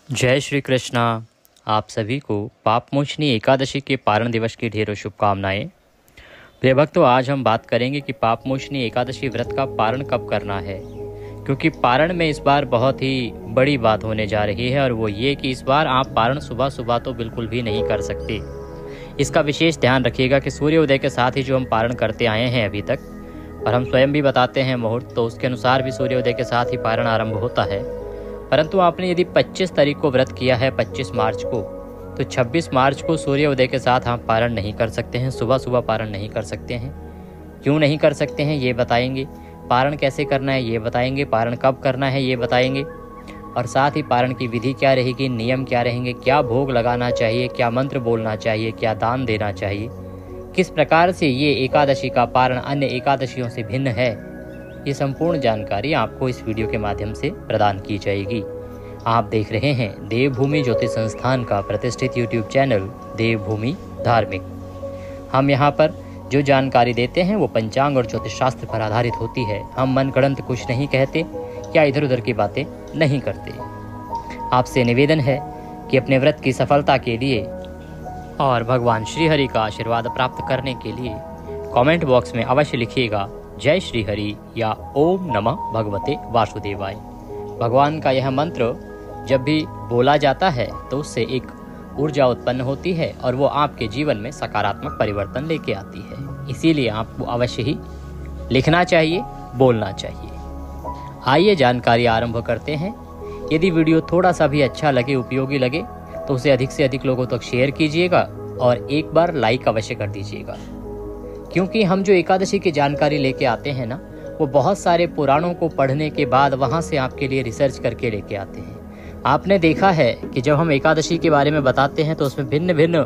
जय श्री कृष्णा। आप सभी को पापमोचनी एकादशी के पारण दिवस की ढेरों शुभकामनाएं। प्रिय भक्तों, आज हम बात करेंगे कि पापमोचनी एकादशी व्रत का पारण कब करना है, क्योंकि पारण में इस बार बहुत ही बड़ी बात होने जा रही है और वो ये कि इस बार आप पारण सुबह सुबह तो बिल्कुल भी नहीं कर सकते। इसका विशेष ध्यान रखिएगा कि सूर्योदय के साथ ही जो हम पारण करते आए हैं अभी तक, और हम स्वयं भी बताते हैं मुहूर्त, तो उसके अनुसार भी सूर्योदय के साथ ही पारण आरंभ होता है। परंतु आपने यदि 25 तारीख को व्रत किया है, 25 मार्च को, तो 26 मार्च को सूर्योदय के साथ आप पारण नहीं कर सकते हैं, सुबह सुबह पारण नहीं कर सकते हैं। क्यों नहीं कर सकते हैं ये बताएंगे, पारण कैसे करना है ये बताएंगे, पारण कब करना है ये बताएंगे, और साथ ही पारण की विधि क्या रहेगी, नियम क्या रहेंगे, क्या भोग लगाना चाहिए, क्या मंत्र बोलना चाहिए, क्या दान देना चाहिए, किस प्रकार से ये एकादशी का पारण अन्य एकादशियों से भिन्न है, ये संपूर्ण जानकारी आपको इस वीडियो के माध्यम से प्रदान की जाएगी। आप देख रहे हैं देवभूमि ज्योतिष संस्थान का प्रतिष्ठित यूट्यूब चैनल देवभूमि धार्मिक। हम यहाँ पर जो जानकारी देते हैं वो पंचांग और ज्योतिष शास्त्र पर आधारित होती है। हम मनगढ़ंत कुछ नहीं कहते या इधर उधर की बातें नहीं करते। आपसे निवेदन है कि अपने व्रत की सफलता के लिए और भगवान श्री हरि का आशीर्वाद प्राप्त करने के लिए कमेंट बॉक्स में अवश्य लिखिएगा जय श्री हरि या ओम नमः भगवते वासुदेवाय। भगवान का यह मंत्र जब भी बोला जाता है तो उससे एक ऊर्जा उत्पन्न होती है और वो आपके जीवन में सकारात्मक परिवर्तन लेके आती है। इसीलिए आपको अवश्य ही लिखना चाहिए, बोलना चाहिए। आइए जानकारी आरंभ करते हैं। यदि वीडियो थोड़ा सा भी अच्छा लगे, उपयोगी लगे, तो उसे अधिक से अधिक लोगों तक शेयर कीजिएगा और एक बार लाइक अवश्य कर दीजिएगा, क्योंकि हम जो एकादशी की जानकारी लेके आते हैं ना, वो बहुत सारे पुराणों को पढ़ने के बाद वहाँ से आपके लिए रिसर्च करके लेके आते हैं। आपने देखा है कि जब हम एकादशी के बारे में बताते हैं तो उसमें भिन्न भिन्न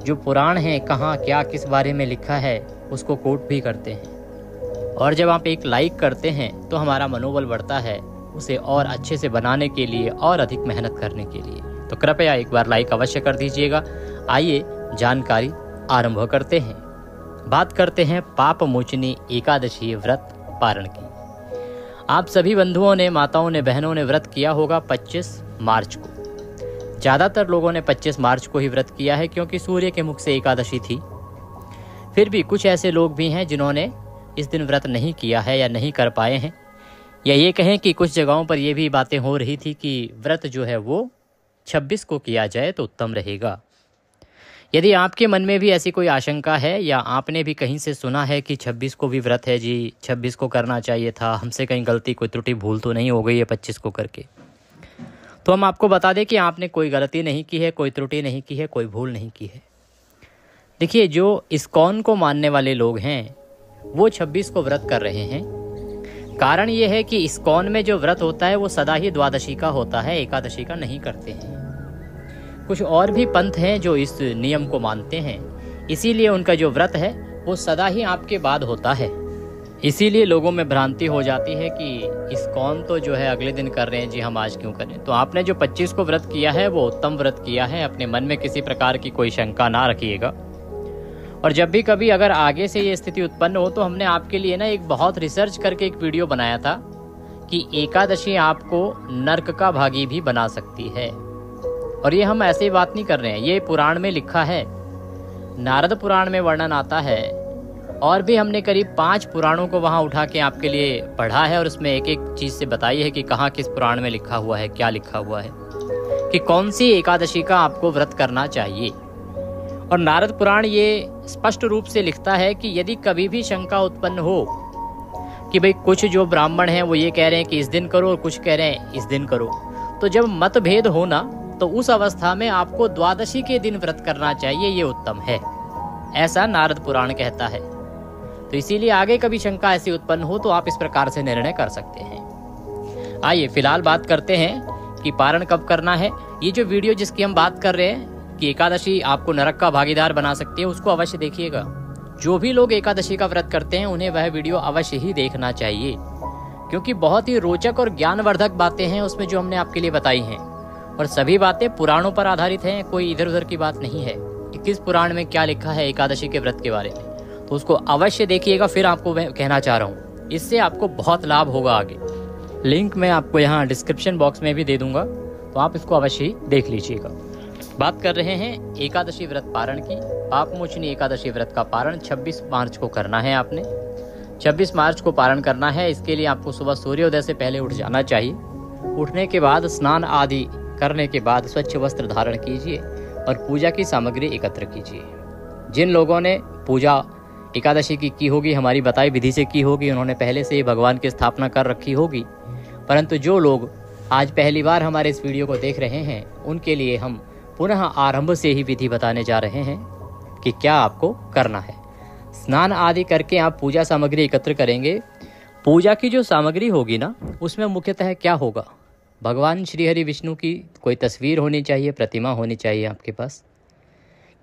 जो पुराण हैं, कहाँ क्या किस बारे में लिखा है, उसको कोट भी करते हैं। और जब आप एक लाइक करते हैं तो हमारा मनोबल बढ़ता है उसे और अच्छे से बनाने के लिए और अधिक मेहनत करने के लिए। तो कृपया एक बार लाइक अवश्य कर दीजिएगा। आइए जानकारी आरंभ करते हैं। बात करते हैं पापमोचनी एकादशी व्रत पारण की। आप सभी बंधुओं ने, माताओं ने, बहनों ने व्रत किया होगा 25 मार्च को। ज़्यादातर लोगों ने 25 मार्च को ही व्रत किया है, क्योंकि सूर्य के मुख से एकादशी थी। फिर भी कुछ ऐसे लोग भी हैं जिन्होंने इस दिन व्रत नहीं किया है या नहीं कर पाए हैं, या ये कहें कि कुछ जगहों पर ये भी बातें हो रही थी कि व्रत जो है वो 26 को किया जाए तो उत्तम रहेगा। यदि आपके मन में भी ऐसी कोई आशंका है या आपने भी कहीं से सुना है कि 26 को भी व्रत है जी, 26 को करना चाहिए था, हमसे कहीं गलती, कोई त्रुटि, भूल तो नहीं हो गई है 25 को करके, तो हम आपको बता दें कि आपने कोई गलती नहीं की है, कोई त्रुटि नहीं की है, कोई भूल नहीं की है। देखिए, जो इस्कॉन को मानने वाले लोग हैं वो 26 को व्रत कर रहे हैं। कारण ये है कि इस्कॉन में जो व्रत होता है वो सदा ही द्वादशी का होता है, एकादशी का नहीं करते हैं। कुछ और भी पंथ हैं जो इस नियम को मानते हैं, इसीलिए उनका जो व्रत है वो सदा ही आपके बाद होता है। इसीलिए लोगों में भ्रांति हो जाती है कि इस्कॉन तो जो है अगले दिन कर रहे हैं जी, हम आज क्यों करें। तो आपने जो 25 को व्रत किया है वो उत्तम व्रत किया है। अपने मन में किसी प्रकार की कोई शंका ना रखिएगा। और जब भी कभी अगर आगे से ये स्थिति उत्पन्न हो तो हमने आपके लिए ना एक बहुत रिसर्च करके एक वीडियो बनाया था कि एकादशी आपको नरक का भागी भी बना सकती है। और ये हम ऐसे ही बात नहीं कर रहे हैं, ये पुराण में लिखा है, नारद पुराण में वर्णन आता है, और भी हमने करीब 5 पुराणों को वहाँ उठा के आपके लिए पढ़ा है और उसमें एक एक चीज़ से बताई है कि कहाँ किस पुराण में लिखा हुआ है, क्या लिखा हुआ है, कि कौन सी एकादशी का आपको व्रत करना चाहिए। और नारद पुराण ये स्पष्ट रूप से लिखता है कि यदि कभी भी शंका उत्पन्न हो कि भाई कुछ जो ब्राह्मण हैं वो ये कह रहे हैं कि इस दिन करो और कुछ कह रहे हैं इस दिन करो, तो जब मतभेद हो ना, तो उस अवस्था में आपको द्वादशी के दिन व्रत करना चाहिए, ये उत्तम है, ऐसा नारद पुराण कहता है। तो इसीलिए आगे कभी शंका ऐसी उत्पन्न हो तो आप इस प्रकार से निर्णय कर सकते हैं। आइए फिलहाल बात करते हैं कि पारण कब करना है। ये जो वीडियो जिसकी हम बात कर रहे हैं कि एकादशी आपको नरक का भागीदार बना सकती है, उसको अवश्य देखिएगा। जो भी लोग एकादशी का व्रत करते हैं उन्हें वह वीडियो अवश्य ही देखना चाहिए, क्योंकि बहुत ही रोचक और ज्ञानवर्धक बातें हैं उसमें जो हमने आपके लिए बताई हैं। और सभी बातें पुराणों पर आधारित हैं, कोई इधर उधर की बात नहीं है कि किस पुराण में क्या लिखा है एकादशी के व्रत के बारे में। तो उसको अवश्य देखिएगा। फिर आपको मैं कहना चाह रहा हूँ, इससे आपको बहुत लाभ होगा आगे। लिंक मैं आपको यहाँ डिस्क्रिप्शन बॉक्स में भी दे दूंगा, तो आप इसको अवश्य ही देख लीजिएगा। बात कर रहे हैं एकादशी व्रत पारण की। पापमोचनी एकादशी व्रत का पारण 26 मार्च को करना है। आपने 26 मार्च को पारण करना है। इसके लिए आपको सुबह सूर्योदय से पहले उठ जाना चाहिए। उठने के बाद स्नान आदि करने के बाद स्वच्छ वस्त्र धारण कीजिए और पूजा की सामग्री एकत्र कीजिए। जिन लोगों ने पूजा एकादशी की होगी, हमारी बताई विधि से की होगी, उन्होंने पहले से ही भगवान की स्थापना कर रखी होगी। परंतु जो लोग आज पहली बार हमारे इस वीडियो को देख रहे हैं, उनके लिए हम पुनः आरंभ से ही विधि बताने जा रहे हैं कि क्या आपको करना है। स्नान आदि करके आप पूजा सामग्री एकत्र करेंगे। पूजा की जो सामग्री होगी ना, उसमें मुख्यतः क्या होगा, भगवान श्री हरि विष्णु की कोई तस्वीर होनी चाहिए, प्रतिमा होनी चाहिए आपके पास।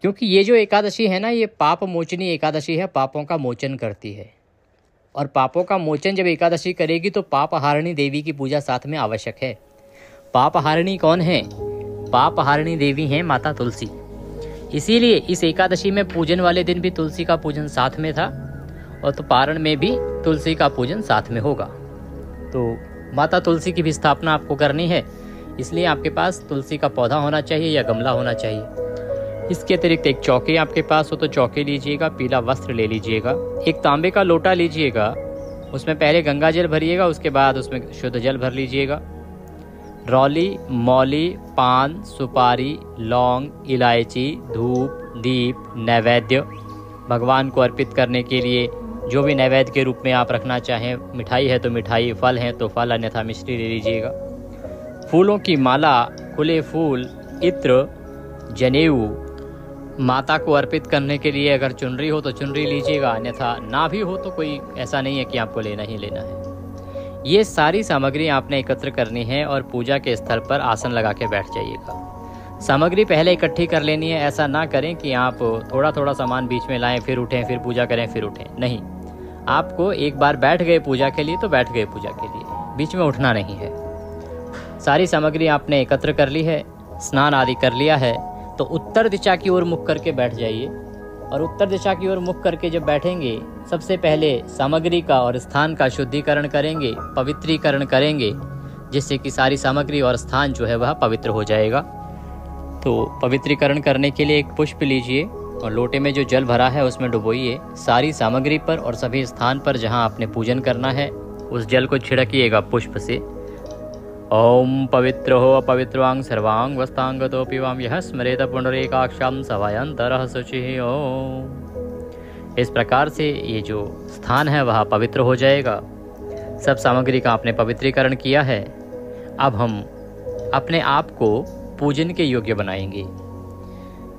क्योंकि ये जो एकादशी है ना, ये पाप मोचनी एकादशी है, पापों का मोचन करती है। और पापों का मोचन जब एकादशी करेगी तो पाप हारिणी देवी की पूजा साथ में आवश्यक है। पाप हारिणी कौन है? पाप हारिणी देवी हैं माता तुलसी। इसीलिए इस एकादशी में पूजन वाले दिन भी तुलसी का पूजन साथ में था, और तो पारण में भी तुलसी का पूजन साथ में होगा। तो माता तुलसी की भी स्थापना आपको करनी है, इसलिए आपके पास तुलसी का पौधा होना चाहिए या गमला होना चाहिए। इसके अतिरिक्त एक चौकी आपके पास हो तो चौकी लीजिएगा, पीला वस्त्र ले लीजिएगा, एक तांबे का लोटा लीजिएगा, उसमें पहले गंगा जल भरिएगा, उसके बाद उसमें शुद्ध जल भर लीजिएगा। रौली, मौली, पान, सुपारी, लौंग, इलायची, धूप, दीप, नैवेद्य भगवान को अर्पित करने के लिए जो भी नैवेद्य के रूप में आप रखना चाहें, मिठाई है तो मिठाई, फल है तो फल, अन्यथा मिश्री ले लीजिएगा। फूलों की माला, खुले फूल, इत्र, जनेऊ, माता को अर्पित करने के लिए अगर चुनरी हो तो चुनरी लीजिएगा, अन्यथा ना भी हो तो कोई ऐसा नहीं है कि आपको लेना ही लेना है। ये सारी सामग्री आपने एकत्र करनी है और पूजा के स्थल पर आसन लगा के बैठ जाइएगा। सामग्री पहले इकट्ठी कर लेनी है। ऐसा ना करें कि आप थोड़ा थोड़ा सामान बीच में लाएं, फिर उठें, फिर पूजा करें, फिर उठें। नहीं, आपको एक बार बैठ गए पूजा के लिए तो बैठ गए पूजा के लिए, बीच में उठना नहीं है। सारी सामग्री आपने एकत्र कर ली है, स्नान आदि कर लिया है, तो उत्तर दिशा की ओर मुख करके बैठ जाइए। और उत्तर दिशा की ओर मुख करके जब बैठेंगे, सबसे पहले सामग्री का और स्थान का शुद्धिकरण करेंगे, पवित्रीकरण करेंगे, जिससे कि सारी सामग्री और स्थान जो है वह पवित्र हो जाएगा। तो पवित्रीकरण करने के लिए एक पुष्प लीजिए और लोटे में जो जल भरा है उसमें डुबोइए। सारी सामग्री पर और सभी स्थान पर जहां आपने पूजन करना है उस जल को छिड़किएगा पुष्प से। ओम पवित्र हो अपवित्रवांग सर्वांग वस्तांगतोपि वाम यह स्मरेत पुंडरीकाक्षां सवायंतरः शुचिः ओम। इस प्रकार से ये जो स्थान है वह पवित्र हो जाएगा। सब सामग्री का आपने पवित्रीकरण किया है। अब हम अपने आप को पूजन के योग्य बनाएंगे।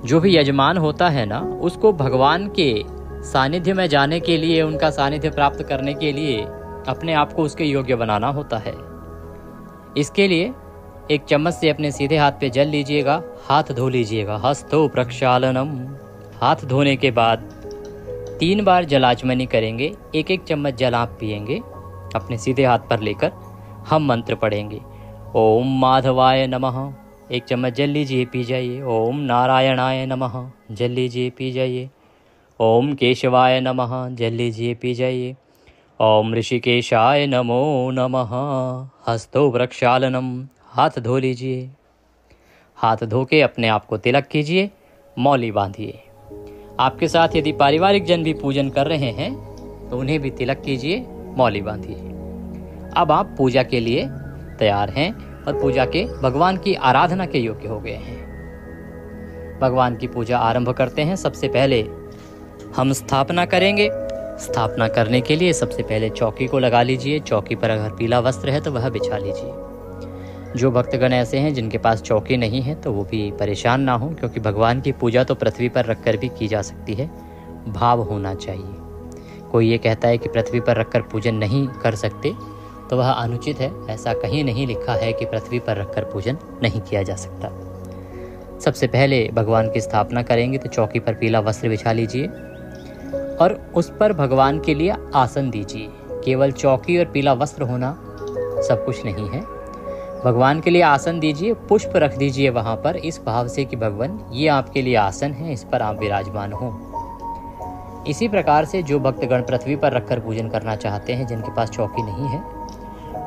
जो भी यजमान होता है ना, उसको भगवान के सानिध्य में जाने के लिए, उनका सानिध्य प्राप्त करने के लिए अपने आप को उसके योग्य बनाना होता है। इसके लिए एक चम्मच से अपने सीधे हाथ पे जल लीजिएगा, हाथ धो लीजिएगा। हस्तो प्रक्षालनम। हाथ धोने के बाद 3 बार जलाचमनी करेंगे। एक एक चम्मच जल आप पिएंगे अपने सीधे हाथ पर लेकर। हम मंत्र पढ़ेंगे। ओम माधवाय नमः। एक चम्मच जल लीजिए, पी जाइए। ओम नारायणाय नमः। जल लीजिए, पी जाइए। ओम केशवाय नमः। जल लीजिए, पी जाइए। ओम ऋषिकेशाय नमो नमः। हस्तो प्रक्षालनम। हाथ धो लीजिए। हाथ धो के अपने आप को तिलक कीजिए, मौली बांधिए। आपके साथ यदि पारिवारिक जन भी पूजन कर रहे हैं तो उन्हें भी तिलक कीजिए, मौली बांधिए। अब आप पूजा के लिए तैयार हैं और पूजा के भगवान की आराधना के योग्य हो गए हैं। भगवान की पूजा आरंभ करते हैं। सबसे पहले हम स्थापना करेंगे। स्थापना करने के लिए सबसे पहले चौकी को लगा लीजिए। चौकी पर अगर पीला वस्त्र है तो वह बिछा लीजिए। जो भक्तगण ऐसे हैं जिनके पास चौकी नहीं है तो वो भी परेशान ना हो, क्योंकि भगवान की पूजा तो पृथ्वी पर रखकर भी की जा सकती है। भाव होना चाहिए। कोई ये कहता है कि पृथ्वी पर रखकर पूजन नहीं कर सकते तो वह अनुचित है। ऐसा कहीं नहीं लिखा है कि पृथ्वी पर रखकर पूजन नहीं किया जा सकता। सबसे पहले भगवान की स्थापना करेंगे तो चौकी पर पीला वस्त्र बिछा लीजिए और उस पर भगवान के लिए आसन दीजिए। केवल चौकी और पीला वस्त्र होना सब कुछ नहीं है। भगवान के लिए आसन दीजिए, पुष्प रख दीजिए वहाँ पर, इस भाव से कि भगवान ये आपके लिए आसन है, इस पर आप विराजमान हो। इसी प्रकार से जो भक्तगण पृथ्वी पर रखकर पूजन करना चाहते हैं, जिनके पास चौकी नहीं है,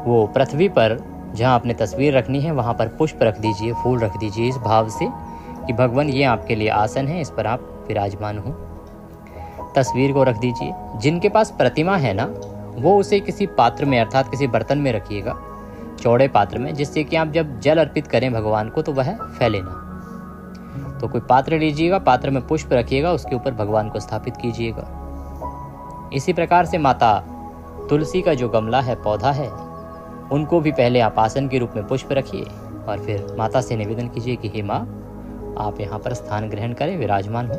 वो पृथ्वी पर जहाँ आपने तस्वीर रखनी है वहाँ पर पुष्प रख दीजिए, फूल रख दीजिए, इस भाव से कि भगवान ये आपके लिए आसन है, इस पर आप विराजमान हो। तस्वीर को रख दीजिए। जिनके पास प्रतिमा है ना, वो उसे किसी पात्र में अर्थात किसी बर्तन में रखिएगा, चौड़े पात्र में, जिससे कि आप जब जल अर्पित करें भगवान को तो वह फैले ना। तो कोई पात्र लीजिएगा, पात्र में पुष्प रखिएगा, उसके ऊपर भगवान को स्थापित कीजिएगा। इसी प्रकार से माता तुलसी का जो गमला है, पौधा है, उनको भी पहले आप आसन के रूप में पुष्प रखिए और फिर माता से निवेदन कीजिए कि हे माँ, आप यहाँ पर स्थान ग्रहण करें, विराजमान हो।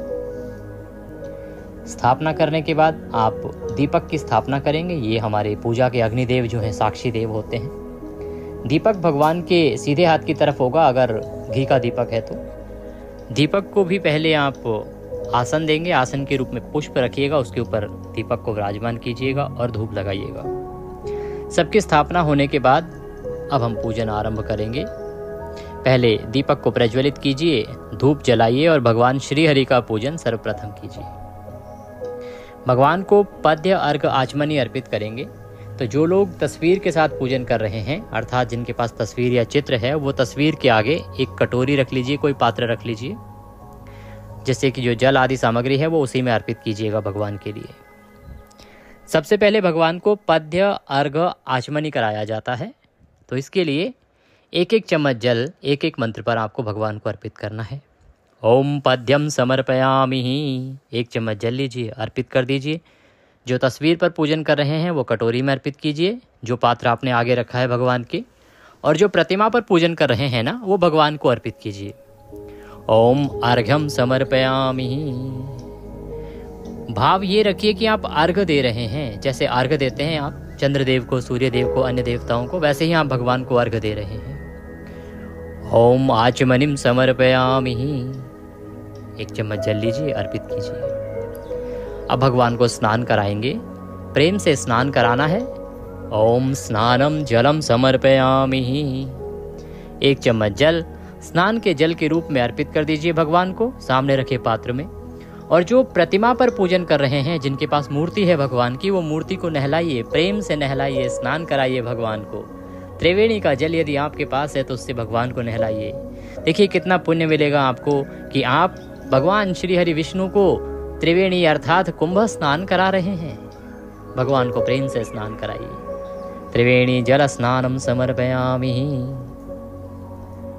स्थापना करने के बाद आप दीपक की स्थापना करेंगे। ये हमारे पूजा के अग्निदेव जो हैं, साक्षी देव होते हैं। दीपक भगवान के सीधे हाथ की तरफ होगा, अगर घी का दीपक है तो। दीपक को भी पहले आप आसन देंगे, आसन के रूप में पुष्प रखिएगा, उसके ऊपर दीपक को विराजमान कीजिएगा और धूप लगाइएगा। सबकी स्थापना होने के बाद अब हम पूजन आरंभ करेंगे। पहले दीपक को प्रज्वलित कीजिए, धूप जलाइए और भगवान श्री हरि का पूजन सर्वप्रथम कीजिए। भगवान को पद्य, अर्घ, आचमनी अर्पित करेंगे। तो जो लोग तस्वीर के साथ पूजन कर रहे हैं, अर्थात जिनके पास तस्वीर या चित्र है, वो तस्वीर के आगे एक कटोरी रख लीजिए, कोई पात्र रख लीजिए, जिससे कि जो जल आदि सामग्री है वो उसी में अर्पित कीजिएगा भगवान के लिए। सबसे पहले भगवान को पद्य, अर्घ, आचमनी कराया जाता है। तो इसके लिए एक एक चम्मच जल एक एक मंत्र पर आपको भगवान को अर्पित करना है। ओम पद्यम समर्पयामि, एक चम्मच जल लीजिए, अर्पित कर दीजिए। जो तस्वीर पर पूजन कर रहे हैं वो कटोरी में अर्पित कीजिए, जो पात्र आपने आगे रखा है भगवान के। और जो प्रतिमा पर पूजन कर रहे हैं ना, वो भगवान को अर्पित कीजिए। ओम अर्घ्यम समर्पयामि। भाव ये रखिए कि आप अर्घ दे रहे हैं। जैसे अर्घ देते हैं आप चंद्रदेव को, सूर्यदेव को, अन्य देवताओं को, वैसे ही आप भगवान को अर्घ दे रहे हैं। ओम आचमनिम समर्पयामि, एक चम्मच जल लीजिए, अर्पित कीजिए। अब भगवान को स्नान कराएंगे, प्रेम से स्नान कराना है। ओम स्नानम जलम समर्पयामि, एक चम्मच जल स्नान के जल के रूप में अर्पित कर दीजिए भगवान को, सामने रखे पात्र में। और जो प्रतिमा पर पूजन कर रहे हैं, जिनके पास मूर्ति है भगवान की, वो मूर्ति को नहलाइए, प्रेम से नहलाइए, स्नान कराइए भगवान को। त्रिवेणी का जल यदि आपके पास है तो उससे भगवान को नहलाइए। देखिए कितना पुण्य मिलेगा आपको कि आप भगवान श्री हरि विष्णु को त्रिवेणी अर्थात कुंभ स्नान करा रहे हैं। भगवान को प्रेम से स्नान कराइए। त्रिवेणी जल स्नानम समर्पयामि,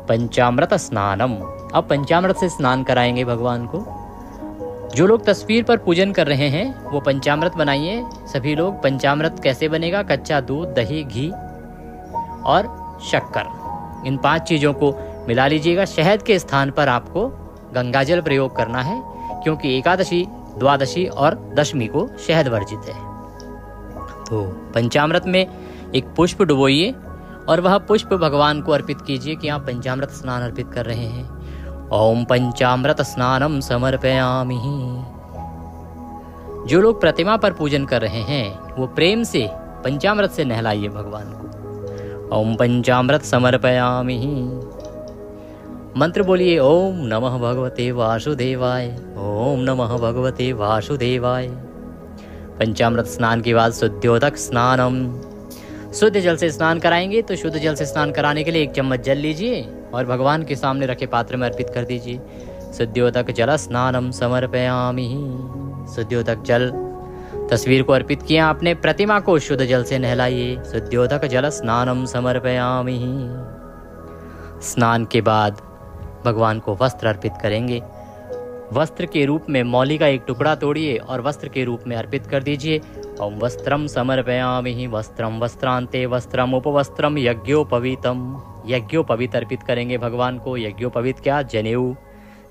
पंचामृत स्नानम। अब पंचामृत से स्नान कराएंगे भगवान को। जो लोग तस्वीर पर पूजन कर रहे हैं वो पंचामृत बनाइए। सभी लोग पंचामृत कैसे बनेगा? कच्चा दूध, दही, घी और शक्कर, इन 5 चीज़ों को मिला लीजिएगा। शहद के स्थान पर आपको गंगाजल प्रयोग करना है, क्योंकि एकादशी, द्वादशी और दशमी को शहद वर्जित है। तो पंचामृत में एक पुष्प डुबोइए और वह पुष्प भगवान को अर्पित कीजिए कि आप पंचामृत स्नान अर्पित कर रहे हैं। ओम पंचामृत स्नानम समर्पयामि। जो लोग प्रतिमा पर पूजन कर रहे हैं वो प्रेम से पंचामृत से नहलाइए भगवान को। ओम पंचामृत समर्पयामि। मंत्र बोलिए, ओम नमः भगवते वासुदेवाय, ओम नमः भगवते वासुदेवाय। पंचामृत स्नान के बाद शुद्ध्योदक स्नानम, शुद्ध जल से स्नान कराएंगे। तो शुद्ध जल से स्नान कराने के लिए 1 चम्मच जल लीजिए और भगवान के सामने रखे पात्र में अर्पित कर दीजिए। शुद्ध्योदक जल स्नानम समर्पयामि। शुद्ध्योदक जल, तस्वीर को अर्पित किया आपने, प्रतिमा को शुद्ध जल से नहलाइए। शुद्ध्योदक जल स्नानम समर्पयामि। स्नान के बाद भगवान को वस्त्र अर्पित करेंगे। वस्त्र के रूप में मौली का एक टुकड़ा तोड़िए और वस्त्र के रूप में अर्पित कर दीजिए। ओम वस्त्रम समर्पयामि। वस्त्रम वस्त्रांते वस्त्रम उपवस्त्रम यज्ञोपवीतम। यज्ञोपवीत अर्पित करेंगे भगवान को। यज्ञोपवीत क्या? जनेऊ।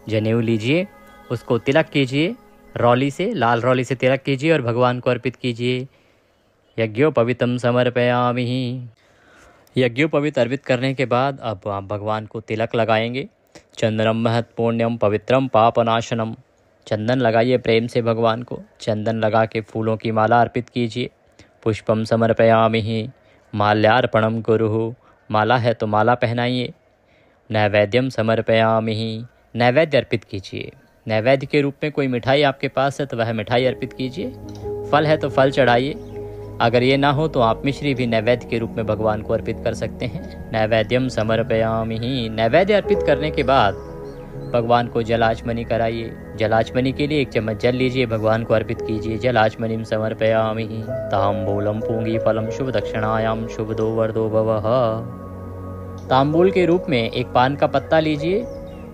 जनेऊ लीजिए, उसको तिलक कीजिए, रौली से, लाल रौली से तिलक कीजिए और भगवान को अर्पित कीजिए। यज्ञोपवीतम समर्पयामि। यज्ञोपवीत अर्पित करने के बाद अब आप भगवान को तिलक लगाएंगे। चंदनम महत् पुण्यम पवित्रम पापनाशनम। चंदन लगाइए प्रेम से भगवान को। चंदन लगा के फूलों की माला अर्पित कीजिए। पुष्पम समर्पयामि। माल्यार्पणम कुरुः। माला है तो माला पहनाइए। नैवेद्यम समर्पयामि। नैवेद्य अर्पित कीजिए। नैवेद्य के रूप में कोई मिठाई आपके पास है तो वह मिठाई अर्पित कीजिए। फल है तो फल चढ़ाइए। अगर ये ना हो तो आप मिश्री भी नैवेद्य के रूप में भगवान को अर्पित कर सकते हैं। नैवेद्यम समर्पयामि ही। नैवेद्य अर्पित करने के बाद भगवान को जलाचमनी कराइए। जलाचमनी के लिए 1 चम्मच जल लीजिए, भगवान को अर्पित कीजिए। जलाचमनीम समर्पयामि ही। तांबूलम पूंगी फलम शुभ दक्षिणायाम शुभदो वरदो भवः। तांबूल के रूप में 1 पान का पत्ता लीजिए,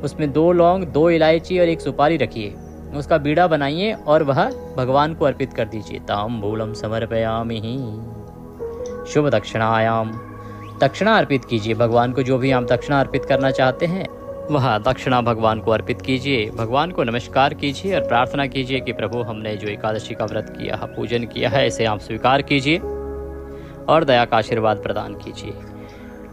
उसमें 2 लौंग, 2 इलायची और 1 सुपारी रखिए। उसका बीड़ा बनाइए और वह भगवान को अर्पित कर दीजिए। तांबूलम समर्पयामि ही। शुभ दक्षिणायाम। दक्षिणा अर्पित कीजिए भगवान को। जो भी आप दक्षिणा अर्पित करना चाहते हैं वह दक्षिणा भगवान को अर्पित कीजिए। भगवान को नमस्कार कीजिए और प्रार्थना कीजिए कि प्रभु, हमने जो एकादशी का व्रत किया है, पूजन किया है, इसे आप स्वीकार कीजिए और दया का आशीर्वाद प्रदान कीजिए।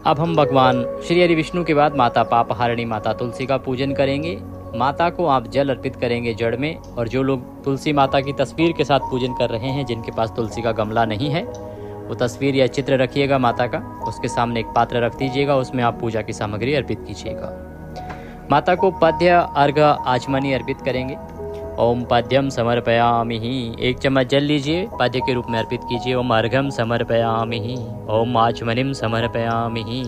अब हम भगवान श्री हरि विष्णु के बाद माता पापहारिणी माता तुलसी का पूजन करेंगे। माता को आप जल अर्पित करेंगे जड़ में, और जो लोग तुलसी माता की तस्वीर के साथ पूजन कर रहे हैं, जिनके पास तुलसी का गमला नहीं है, वो तस्वीर या चित्र रखिएगा माता का, उसके सामने एक पात्र रख दीजिएगा, उसमें आप पूजा की सामग्री अर्पित कीजिएगा। माता को पद्य अर्घ आचमनी अर्पित करेंगे। ओम पद्यम समर्पयामि ही। 1 चम्मच जल लीजिए, पद्य के रूप में अर्पित कीजिए। ओम अर्घम समर्पयामि ही। ओम आचमनिम समर्पयामि ही।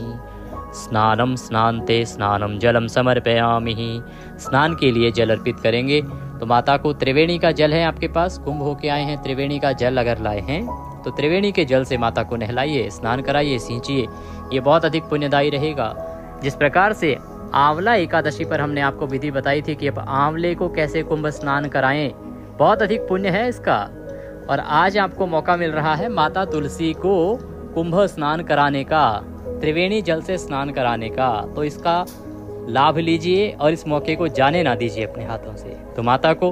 स्नानम स्नान्ते स्नानम जलम समर्पयामि ही। स्नान के लिए जल अर्पित करेंगे। तो माता को त्रिवेणी का जल है आपके पास, कुंभ होके आए हैं, त्रिवेणी का जल अगर लाए हैं तो त्रिवेणी के जल से माता को नहलाइए, स्नान कराइए, सींचिए। ये बहुत अधिक पुण्यदायी रहेगा। जिस प्रकार से आंवला एकादशी पर हमने आपको विधि बताई थी कि अब आंवले को कैसे कुंभ स्नान कराएं, बहुत अधिक पुण्य है इसका। और आज आपको मौका मिल रहा है माता तुलसी को कुंभ स्नान कराने का, त्रिवेणी जल से स्नान कराने का। तो इसका लाभ लीजिए और इस मौके को जाने ना दीजिए अपने हाथों से। तो माता को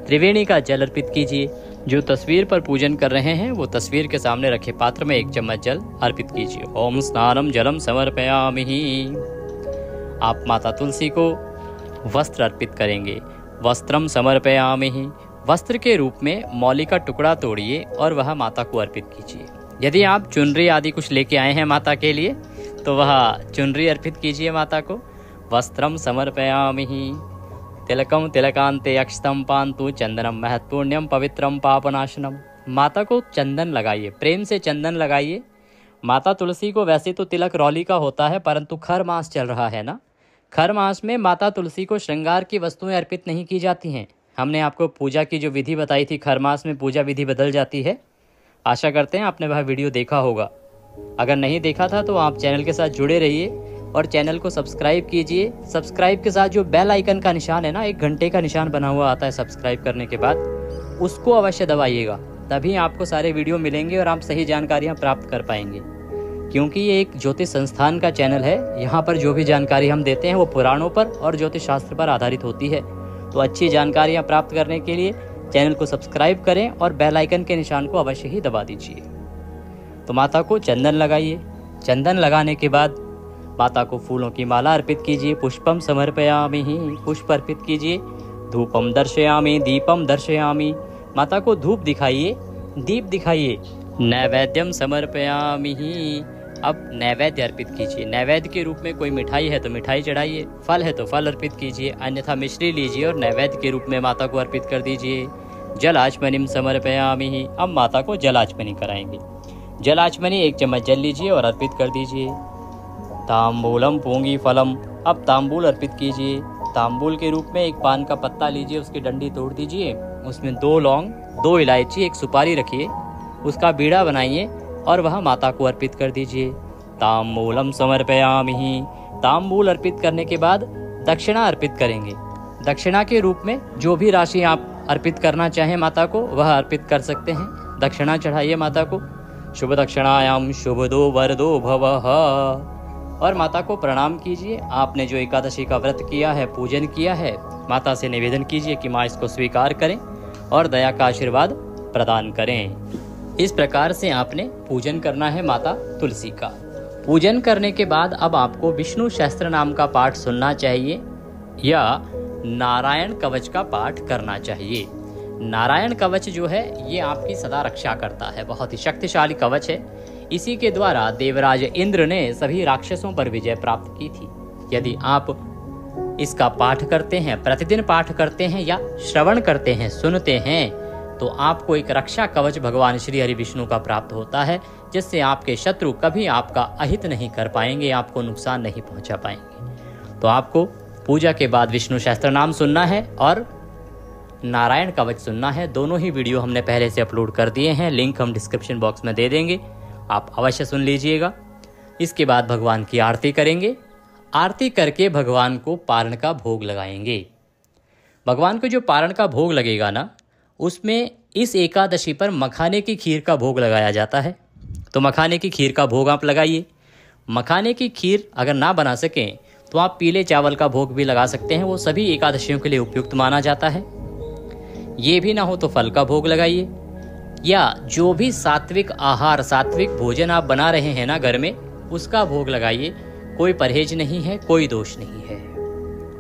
त्रिवेणी का जल अर्पित कीजिए। जो तस्वीर पर पूजन कर रहे हैं वो तस्वीर के सामने रखे पात्र में 1 चम्मच जल अर्पित कीजिए। ओम स्नानम जलम समर्पयामि ही। आप माता तुलसी को वस्त्र अर्पित करेंगे। वस्त्रम समर्पयामि ही। वस्त्र के रूप में मौली का टुकड़ा तोड़िए और वह माता को अर्पित कीजिए। यदि आप चुनरी आदि कुछ लेके आए हैं माता के लिए तो वह चुनरी अर्पित कीजिए माता को। वस्त्रम समर्पयामि ही। तिलकम तिलकांते अक्षतम पान्तु चंदनम महत्पुण्यम पवित्रम पापनाशनम। माता को चंदन लगाइए, प्रेम से चंदन लगाइए। माता तुलसी को वैसे तो तिलक रौली का होता है, परंतु खर मास चल रहा है ना, खर मास में माता तुलसी को श्रृंगार की वस्तुएं अर्पित नहीं की जाती हैं। हमने आपको पूजा की जो विधि बताई थी, खर मास में पूजा विधि बदल जाती है। आशा करते हैं आपने वह वीडियो देखा होगा। अगर नहीं देखा था तो आप चैनल के साथ जुड़े रहिए और चैनल को सब्सक्राइब कीजिए। सब्सक्राइब के साथ जो बेल आइकन का निशान है ना, 1 घंटे का निशान बना हुआ आता है सब्सक्राइब करने के बाद, उसको अवश्य दबाइएगा। तभी आपको सारे वीडियो मिलेंगे और आप सही जानकारियाँ प्राप्त कर पाएंगे। क्योंकि ये एक ज्योतिष संस्थान का चैनल है, यहाँ पर जो भी जानकारी हम देते हैं वो पुराणों पर और ज्योतिष शास्त्र पर आधारित होती है। तो अच्छी जानकारियाँ प्राप्त करने के लिए चैनल को सब्सक्राइब करें और बेल आइकन के निशान को अवश्य ही दबा दीजिए। तो माता को चंदन लगाइए। चंदन लगाने के बाद माता को फूलों की माला अर्पित कीजिए। पुष्पम समर्पयामि ही। पुष्प अर्पित कीजिए। धूपम दर्शयामि दीपम दर्शयामि। माता को धूप दिखाइए, दीप दिखाइए। नैवेद्यम समर्पयामि ही। अब नैवेद्य अर्पित कीजिए। नैवेद्य के रूप में कोई मिठाई है तो मिठाई चढ़ाइए, फल है तो फल अर्पित कीजिए, अन्यथा मिश्री लीजिए और नैवेद्य के रूप में माता को अर्पित कर दीजिए। जलाचमनिम समर्पयामि ही। अब माता को जलाचमनी कराएंगे। जलाचमनी 1 चम्मच जल लीजिए और अर्पित कर दीजिए। तांबूलम पूंगी फलम। अब तांबूल अर्पित कीजिए। तांबूल के रूप में 1 पान का पत्ता लीजिए, उसकी डंडी तोड़ दीजिए, उसमें 2 लौंग, 2 इलायची, 1 सुपारी रखिए, उसका बीड़ा बनाइए और वह माता को अर्पित कर दीजिए। तांबूलम समर्पयामि ही। तांबूल अर्पित करने के बाद दक्षिणा अर्पित करेंगे। दक्षिणा के रूप में जो भी राशि आप अर्पित करना चाहें माता को वह अर्पित कर सकते हैं। दक्षिणा चढ़ाइए माता को। शुभ दक्षिणायाम शुभदो वरदो भवः। और माता को प्रणाम कीजिए। आपने जो एकादशी का व्रत किया है, पूजन किया है, माता से निवेदन कीजिए कि माँ इसको स्वीकार करें और दया का आशीर्वाद प्रदान करें। इस प्रकार से आपने पूजन करना है माता तुलसी का। पूजन करने के बाद अब आपको विष्णु सहस्त्र नाम का पाठ सुनना चाहिए या नारायण कवच का पाठ करना चाहिए। नारायण कवच जो है ये आपकी सदा रक्षा करता है, बहुत ही शक्तिशाली कवच है। इसी के द्वारा देवराज इंद्र ने सभी राक्षसों पर विजय प्राप्त की थी। यदि आप इसका पाठ करते हैं, प्रतिदिन पाठ करते हैं या श्रवण करते हैं, सुनते हैं, तो आपको एक रक्षा कवच भगवान श्री हरि विष्णु का प्राप्त होता है, जिससे आपके शत्रु कभी आपका अहित नहीं कर पाएंगे, आपको नुकसान नहीं पहुंचा पाएंगे। तो आपको पूजा के बाद विष्णु सहस्त्र नाम सुनना है और नारायण कवच सुनना है। दोनों ही वीडियो हमने पहले से अपलोड कर दिए हैं, लिंक हम डिस्क्रिप्शन बॉक्स में दे देंगे, आप अवश्य सुन लीजिएगा। इसके बाद भगवान की आरती करेंगे। आरती करके भगवान को पारण का भोग लगाएंगे। भगवान को जो पारण का भोग लगेगा ना, उसमें इस एकादशी पर मखाने की खीर का भोग लगाया जाता है। तो मखाने की खीर का भोग आप लगाइए। मखाने की खीर अगर ना बना सकें तो आप पीले चावल का भोग भी लगा सकते हैं, वो सभी एकादशियों के लिए उपयुक्त माना जाता है। ये भी ना हो तो फल का भोग लगाइए, या जो भी सात्विक आहार, सात्विक भोजन आप बना रहे हैं ना घर में, उसका भोग लगाइए। कोई परहेज नहीं है, कोई दोष नहीं है।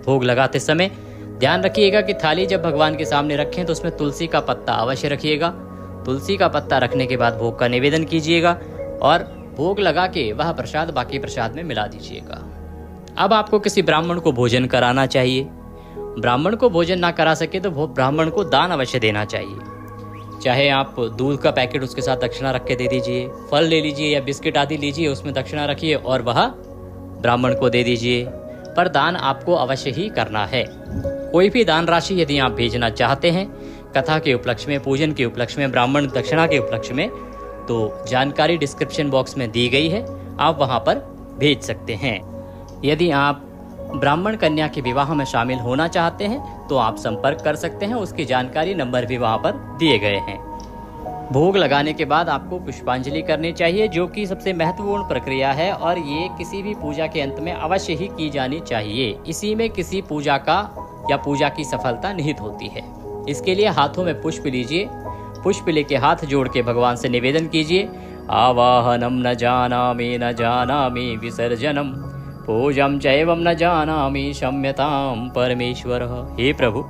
भोग लगाते समय ध्यान रखिएगा कि थाली जब भगवान के सामने रखें तो उसमें तुलसी का पत्ता अवश्य रखिएगा। तुलसी का पत्ता रखने के बाद भोग का निवेदन कीजिएगा और भोग लगा के वह प्रसाद बाकी प्रसाद में मिला दीजिएगा। अब आपको किसी ब्राह्मण को भोजन कराना चाहिए। ब्राह्मण को भोजन ना करा सके तो ब्राह्मण को दान अवश्य देना चाहिए। चाहे आप दूध का पैकेट उसके साथ दक्षिणा रख के दे दीजिए, फल ले लीजिए या बिस्किट आदि लीजिए, उसमें दक्षिणा रखिए और वह ब्राह्मण को दे दीजिए। पर दान आपको अवश्य ही करना है। कोई भी दान राशि यदि आप भेजना चाहते हैं कथा के उपलक्ष्य में, पूजन के उपलक्ष्य में, ब्राह्मण दक्षिणा के उपलक्ष्य में, तो जानकारी डिस्क्रिप्शन बॉक्स में दी गई है, आप वहां पर भेज सकते हैं। यदि आप ब्राह्मण कन्या के विवाह में शामिल होना चाहते हैं तो आप संपर्क कर सकते हैं, उसकी जानकारी नंबर भी वहां पर दिए गए हैं। भोग लगाने के बाद आपको पुष्पांजलि करनी चाहिए, जो कि सबसे महत्वपूर्ण प्रक्रिया है और ये किसी भी पूजा के अंत में अवश्य ही की जानी चाहिए। इसी में किसी पूजा का या पूजा की सफलता निहित होती है। इसके लिए हाथों में पुष्प लीजिए, पुष्प लेके हाथ जोड़ के भगवान से निवेदन कीजिए, आवाहनम न जानामि विसर्जनम पूजम चैवम न जानामि क्षम्यताम परमेश्वर। हे प्रभु,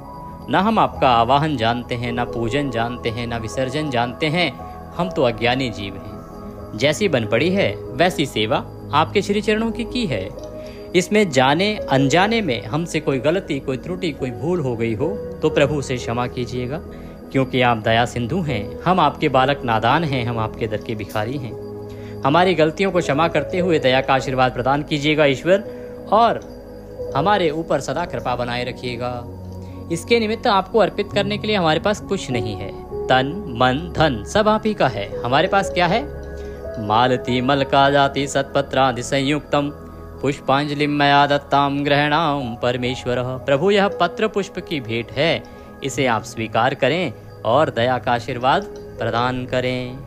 न हम आपका आवाहन जानते हैं, न पूजन जानते हैं, न विसर्जन जानते हैं, हम तो अज्ञानी जीव हैं। जैसी बन पड़ी है वैसी सेवा आपके श्री चरणों की है। इसमें जाने अनजाने में हमसे कोई गलती, कोई त्रुटि, कोई भूल हो गई हो तो प्रभु उसे क्षमा कीजिएगा, क्योंकि आप दया सिंधु हैं। हम आपके बालक नादान हैं, हम आपके दर के भिखारी हैं। हमारी गलतियों को क्षमा करते हुए दया का आशीर्वाद प्रदान कीजिएगा ईश्वर, और हमारे ऊपर सदा कृपा बनाए रखिएगा। इसके निमित्त आपको अर्पित करने के लिए हमारे पास कुछ नहीं है। तन मन धन सब आप ही का है। हमारे पास क्या है? मालती मलका जाति सत्पत्रादि संयुक्तम पुष्पांजलि मया दत्ताम ग्रहणाम परमेश्वर। प्रभु, यह पत्र पुष्प की भेंट है, इसे आप स्वीकार करें और दया का आशीर्वाद प्रदान करें।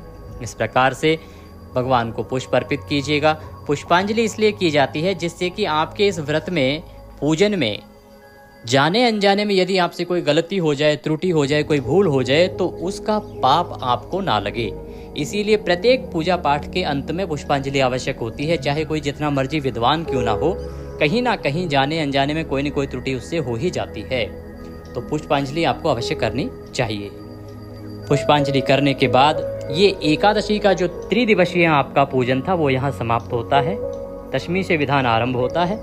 इस प्रकार से भगवान को पुष्प अर्पित कीजिएगा। पुष्पांजलि इसलिए की जाती है जिससे कि आपके इस व्रत में, पूजन में जाने अनजाने में यदि आपसे कोई गलती हो जाए, त्रुटि हो जाए, कोई भूल हो जाए तो उसका पाप आपको ना लगे। इसीलिए प्रत्येक पूजा पाठ के अंत में पुष्पांजलि आवश्यक होती है। चाहे कोई जितना मर्जी विद्वान क्यों ना हो, कहीं ना कहीं जाने अनजाने में कोई न कोई त्रुटि उससे हो ही जाती है। तो पुष्पांजलि आपको अवश्य करनी चाहिए। पुष्पांजलि करने के बाद ये एकादशी का जो त्रिदिवसीय आपका पूजन था वो यहाँ समाप्त होता है। दशमी से विधान आरंभ होता है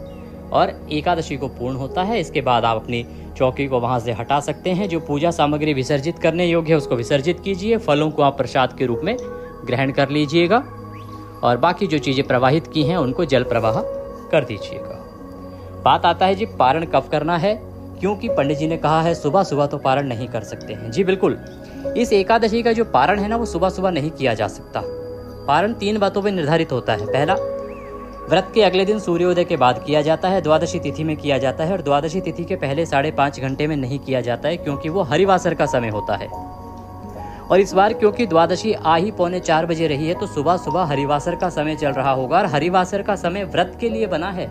और एकादशी को पूर्ण होता है। इसके बाद आप अपनी चौकी को वहाँ से हटा सकते हैं। जो पूजा सामग्री विसर्जित करने योग्य है उसको विसर्जित कीजिए। फलों को आप प्रसाद के रूप में ग्रहण कर लीजिएगा और बाकी जो चीज़ें प्रवाहित की हैं उनको जल प्रवाह कर दीजिएगा। बात आता है जी पारण कब करना है, क्योंकि पंडित जी ने कहा है सुबह सुबह तो पारण नहीं कर सकते हैं। जी बिल्कुल, इस एकादशी का जो पारण है ना वो सुबह सुबह नहीं किया जा सकता। पारण 3 बातों पर निर्धारित होता है। पहला, व्रत के अगले दिन सूर्योदय के बाद किया जाता है, द्वादशी तिथि में किया जाता है, और द्वादशी तिथि के पहले 5.5 घंटे में नहीं किया जाता है, क्योंकि वो हरिवासर का समय होता है। और इस बार क्योंकि द्वादशी आ ही 3:45 बजे रही है तो सुबह सुबह हरिवासर का समय चल रहा होगा, और हरिवासर का समय व्रत के लिए बना है।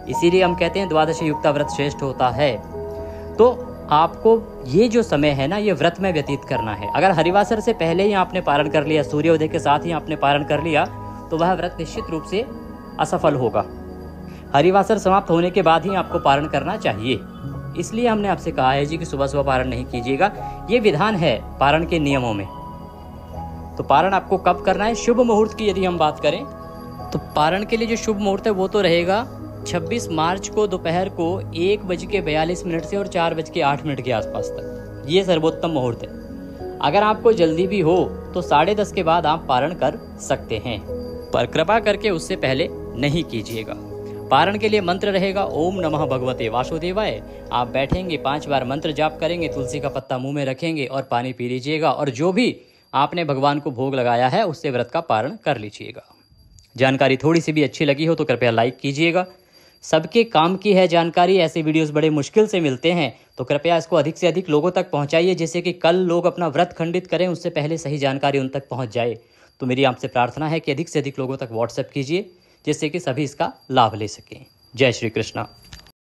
इसीलिए हम कहते हैं द्वादशी युक्ता व्रत श्रेष्ठ होता है। तो आपको ये जो समय है ना ये व्रत में व्यतीत करना है। अगर हरिवासर से पहले ही आपने पारण कर लिया, सूर्योदय के साथ ही आपने पारण कर लिया, तो वह व्रत निश्चित रूप से असफल होगा। हरिवासर समाप्त होने के बाद ही आपको पारण करना चाहिए। इसलिए हमने आपसे कहा है जी कि सुबह सुबह पारण नहीं कीजिएगा। ये विधान है पारण के नियमों में। तो पारण आपको कब करना है? शुभ मुहूर्त की यदि हम बात करें तो पारण के लिए जो शुभ मुहूर्त है वो तो रहेगा 26 मार्च को दोपहर को 1:42 से और 4:08 के आसपास तक। ये सर्वोत्तम मुहूर्त है। अगर आपको जल्दी भी हो तो 10:30 के बाद आप पारण कर सकते हैं, पर कृपा करके उससे पहले नहीं कीजिएगा। पारण के लिए मंत्र रहेगा ओम नमः भगवते वासुदेवाय। आप बैठेंगे, 5 बार मंत्र जाप करेंगे, तुलसी का पत्ता मुंह में रखेंगे और पानी पी लीजिएगा, और जो भी आपने भगवान को भोग लगाया है उससे व्रत का पारण कर लीजिएगा। जानकारी थोड़ी सी भी अच्छी लगी हो तो कृपया लाइक कीजिएगा। सबके काम की है जानकारी, ऐसे वीडियोस बड़े मुश्किल से मिलते हैं, तो कृपया इसको अधिक से अधिक लोगों तक पहुंचाइए, जिससे कि कल लोग अपना व्रत खंडित करें उससे पहले सही जानकारी उन तक पहुंच जाए। तो मेरी आपसे प्रार्थना है कि अधिक से अधिक लोगों तक व्हाट्सएप कीजिए, जिससे कि सभी इसका लाभ ले सकें। जय श्री कृष्णा।